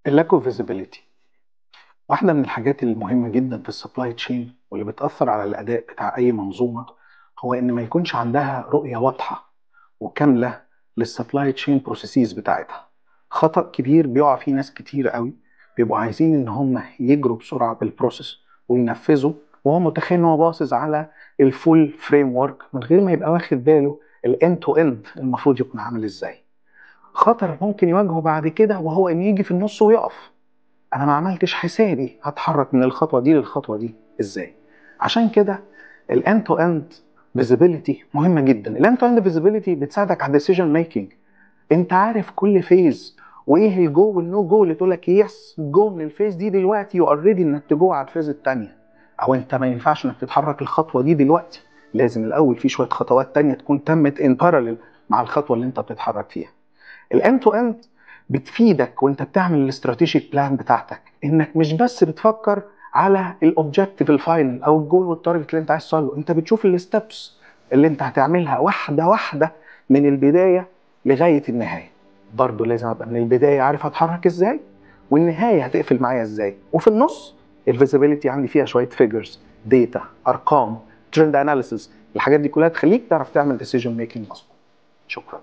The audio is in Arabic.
اللاك اوف فيزيبيليتي واحدة من الحاجات المهمة جدا في السبلاي تشين واللي بتأثر على الأداء بتاع أي منظومة، هو إن ما يكونش عندها رؤية واضحة وكاملة للسبلاي تشين بروسيسز بتاعتها. خطأ كبير بيقع فيه ناس كتير قوي، بيبقوا عايزين إن هم يجروا بسرعة بالبروسيس وينفذوا، وهو متخيل إن هو باصص على الفول فريم ورك من غير ما يبقى واخد باله الاند تو اند المفروض يكون عامل ازاي. خطر ممكن يواجهه بعد كده وهو إن يجي في النص ويقف. انا ما عملتش حسابي هتحرك من الخطوه دي للخطوه دي ازاي. عشان كده الاند تو اند فيزيبيليتي مهمه جدا. الاند تو اند فيزيبيليتي بتساعدك على الديسيجن ميكنج. انت عارف كل فيز وايه الجو والنو جو اللي تقول لك يس جو من الفيز دي دلوقتي اوريدي انك تجو على الفيز الثانيه، او انت ما ينفعش انك تتحرك الخطوه دي دلوقتي، لازم الاول في شويه خطوات تانية تكون تمت ان باراليل مع الخطوه اللي انت بتتحرك فيها. الاند تو اند بتفيدك وانت بتعمل الاستراتيجيك بلان بتاعتك، انك مش بس بتفكر على الاوبجكتيف الفاينل او الجول والتارجت اللي انت عايز توصله، انت بتشوف الستبس اللي انت هتعملها واحده واحده من البدايه لغايه النهايه. برضه لازم ابقى من البدايه عارف هتحرك ازاي، والنهايه هتقفل معايا ازاي، وفي النص الفيزيبيليتي عندي فيها شويه فيجرز، داتا، ارقام، ترند اناليسيس. الحاجات دي كلها تخليك تعرف تعمل ديسيجن ميكنج مظبوط. شكرا.